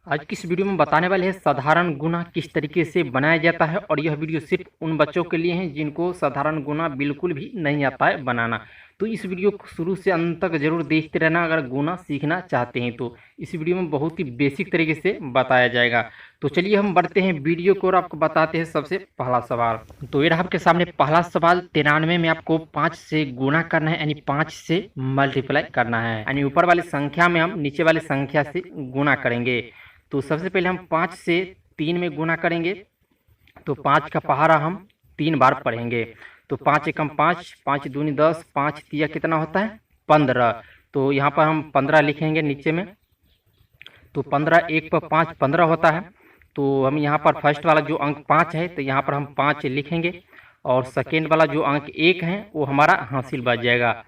आज की इस वीडियो में बताने वाले हैं साधारण गुना किस तरीके से बनाया जाता है। और यह वीडियो सिर्फ उन बच्चों के लिए है जिनको साधारण गुना बिल्कुल भी नहीं आता है बनाना। तो इस वीडियो को शुरू से अंत तक जरूर देखते रहना अगर गुना सीखना चाहते हैं तो। इस वीडियो में बहुत ही बेसिक तरीके से बताया जाएगा। तो चलिए हम बढ़ते हैं वीडियो को और आपको बताते हैं सबसे पहला सवाल। तो ये रहा आपके सामने पहला सवाल। 93 में आपको 5 से गुना करना है, यानी 5 से मल्टीप्लाई करना है, यानी ऊपर वाली संख्या में हम नीचे वाली संख्या से गुना करेंगे। तो सबसे पहले हम 5 से 3 में गुना करेंगे। तो 5 का पहाड़ा हम 3 बार पढ़ेंगे। तो 5 एकम 5, 5 दूनी 10, 5 तिया कितना होता है 15। तो यहाँ पर हम 15 लिखेंगे नीचे में। तो 15 एक पर 5 15 होता है। तो हम यहाँ पर फर्स्ट वाला जो अंक 5 है तो यहाँ पर हम 5 लिखेंगे, और सेकेंड वाला जो अंक 1 है वो हमारा हासिल बच जाएगा।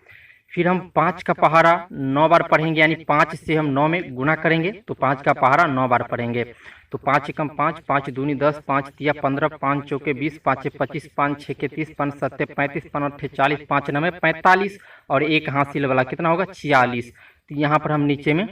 फिर हम 5 का पहाड़ा 9 बार पढ़ेंगे, यानी 5 से हम 9 में गुना करेंगे। तो 5 का पहाड़ा 9 बार पढ़ेंगे। तो 5 एकम 5, 5 दूनी 10, 5 तिया 15, 5 चौके 20, 5 25, 5 छके 30, 5 सत्ते 35, 5 अट्ठे 40, 5 नवे 45, और एक हासिल वाला कितना होगा 46। तो यहाँ पर हम नीचे में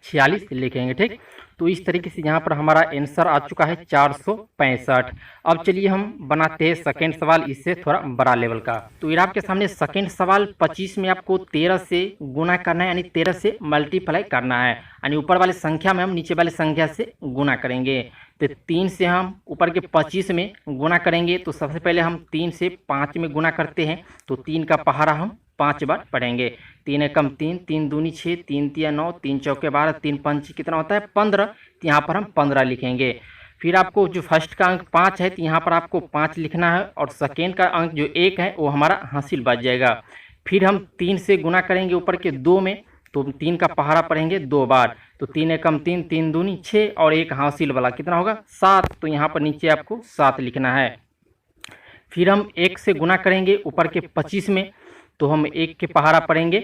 46 लिखेंगे। ठीक, तो इस तरीके से यहाँ पर हमारा आंसर आ चुका है 465। अब चलिए हम बनाते हैं सेकेंड सवाल, इससे थोड़ा बड़ा लेवल का। तो ये आपके सामने सेकेंड सवाल। 25 में आपको 13 से गुना करना है, यानी 13 से मल्टीप्लाई करना है, यानी ऊपर वाली संख्या में हम नीचे वाली संख्या से गुना करेंगे। तो 3 से हम ऊपर के 25 में गुना करेंगे। तो सबसे पहले हम 3 से 5 में गुना करते हैं। तो 3 का पहाड़ा हम 5 बार पढ़ेंगे। 3 एकम 3, 3 दूनी 6, 3 तिया 9, 3 चौके 12, 3 पंच कितना होता है 15। तो यहाँ पर हम 15 लिखेंगे। फिर आपको जो फर्स्ट का अंक 5 है तो यहाँ पर आपको 5 लिखना है, और सेकेंड का अंक जो 1 है वो हमारा हासिल बच जाएगा। फिर हम 3 से गुना करेंगे ऊपर के 2 में। तो 3 का पहाड़ा पढ़ेंगे 2 बार। तो 3 एकम 3, 3 दूनी 6, और एक हासिल वाला कितना होगा 7। तो यहाँ पर नीचे आपको 7 लिखना है। फिर हम 1 से गुना करेंगे ऊपर के 25 में। तो हम 1 के पहाड़ा पढ़ेंगे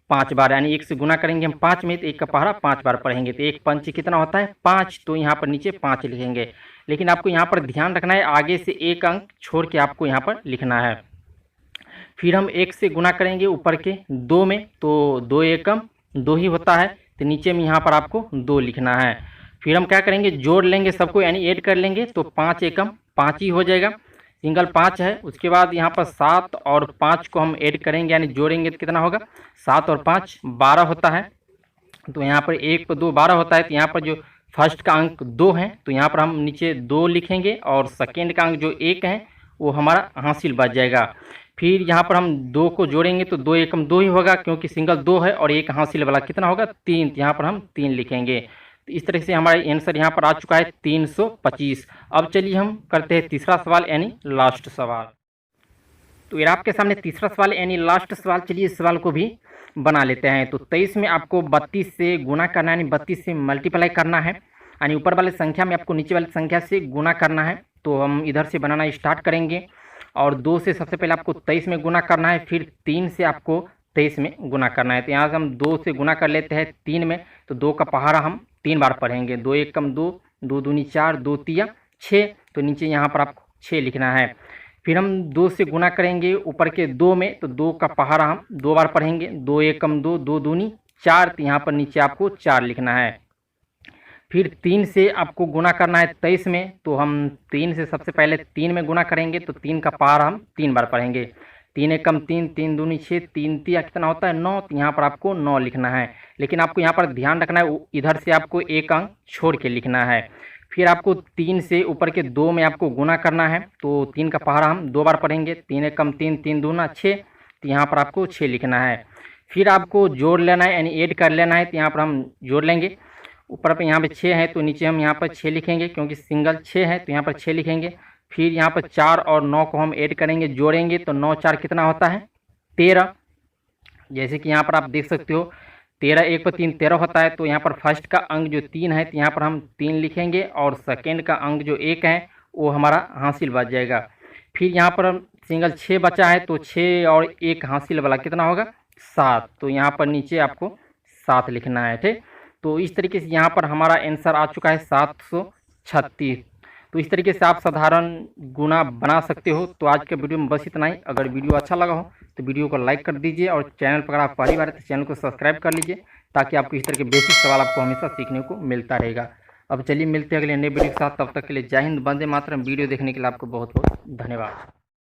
5 बार, यानी 1 से गुना करेंगे हम 5 में, तो 1 का पहाड़ा 5 बार पढ़ेंगे। तो 1 पंच कितना होता है 5। तो यहाँ पर नीचे 5 लिखेंगे। लेकिन आपको यहाँ पर ध्यान रखना है आगे से एक अंक छोड़ के आपको यहाँ पर लिखना है। फिर हम 1 से गुना करेंगे ऊपर के 2 में। तो 2 एकम 2 ही होता है। तो नीचे में यहाँ पर आपको 2 लिखना है। फिर हम क्या करेंगे जोड़ लेंगे सबको, यानी ऐड कर लेंगे। तो 5 एकम 5 ही हो जाएगा, सिंगल 5 है। उसके बाद यहाँ पर 7 और 5 को हम ऐड करेंगे, यानी जोड़ेंगे तो कितना होगा 7 और 5 12 होता है। तो यहाँ पर 1 पर 2 12 होता है। तो यहाँ पर जो फर्स्ट का अंक 2 है तो यहाँ पर हम नीचे 2 लिखेंगे, और सेकेंड का अंक जो 1 है वो हमारा हासिल बच जाएगा। फिर यहाँ पर हम 2 को जोड़ेंगे तो 2 एकम 2 ही होगा, क्योंकि सिंगल 2 है, और एक हासिल वाला कितना होगा 3। तो यहाँ पर हम 3 लिखेंगे। तो इस तरह से हमारा आंसर यहाँ पर आ चुका है 325। अब चलिए हम करते हैं तीसरा सवाल, यानी लास्ट सवाल। तो ये आपके सामने तीसरा सवाल यानी लास्ट सवाल। चलिए इस सवाल को भी बना लेते हैं। तो 23 में आपको 32 से गुना करना है, यानी 32 से मल्टीप्लाई करना है, यानी ऊपर वाली संख्या में आपको नीचे वाली संख्या से गुना करना है। तो हम इधर से बनाना स्टार्ट करेंगे, और 2 से सबसे पहले आपको 23 में गुना करना है। फिर 3 से आपको 23 में गुना करना है। तो यहाँ से हम 2 से गुना कर लेते हैं 3 में। तो 2 का पहाड़ा हम 3 बार पढ़ेंगे। 2 एकम 2, 2 दूनी 4, 2 तिया 6। तो नीचे यहाँ पर आपको 6 लिखना है। फिर हम 2 से गुना करेंगे ऊपर के 2 में। तो 2 का पहाड़ा हम 2 बार पढ़ेंगे। 2 एकम 2, 2 दूनी 4। तो यहाँ पर नीचे आपको 4 लिखना है। फिर 3 से आपको गुना करना है 23 में। तो हम 3 से सबसे पहले 3 में गुना करेंगे। तो 3 का पहाड़ा हम 3 बार पढ़ेंगे। 3 एकम 3, 3 दूनी 6, 3 तिया कितना होता है 9। तो यहाँ पर आपको 9 लिखना है। लेकिन आपको यहाँ पर ध्यान रखना है इधर से आपको एक अंक छोड़ के लिखना है। फिर आपको 3 से ऊपर के 2 में आपको गुना करना है। तो 3 का पहाड़ा हम 2 बार पढ़ेंगे। 3 एकम 3, 3 दूना 6। तो यहाँ पर आपको 6 लिखना है। फिर आपको जोड़ लेना है, यानी ऐड कर लेना है। तो यहाँ पर हम जोड़ लेंगे। ऊपर पे यहाँ पे 6 है तो नीचे हम यहाँ पर 6 लिखेंगे, क्योंकि सिंगल 6 है तो यहाँ पर 6 लिखेंगे। फिर यहाँ पर 4 और 9 को हम ऐड करेंगे, जोड़ेंगे। तो 9 4 कितना होता है 13। जैसे कि यहाँ पर आप देख सकते हो 13 1 पर 3 13 होता है। तो यहाँ पर फर्स्ट का अंक जो 3 है तो यहाँ पर हम 3 लिखेंगे, और सेकेंड का अंक जो 1 है वो हमारा हासिल बच जाएगा। फिर यहाँ पर सिंगल 6 बचा है। तो 6 और 1 हासिल वाला कितना होगा 7। तो यहाँ पर नीचे आपको 7 लिखना है। ठीक, तो इस तरीके से यहाँ पर हमारा आंसर आ चुका है 736। तो इस तरीके से आप साधारण गुना बना सकते हो। तो आज के वीडियो में बस इतना ही। अगर वीडियो अच्छा लगा हो तो वीडियो को लाइक कर दीजिए, और चैनल पर अगर आप पहली बार है तो चैनल को सब्सक्राइब कर लीजिए, ताकि आपको इस तरह के बेसिक सवाल आपको हमेशा सीखने को मिलता रहेगा। अब चलिए मिलते हैं अगले नए वीडियो के साथ, तब तक के लिए जय हिंद, वंदे मातरम। वीडियो देखने के लिए आपको बहुत बहुत धन्यवाद।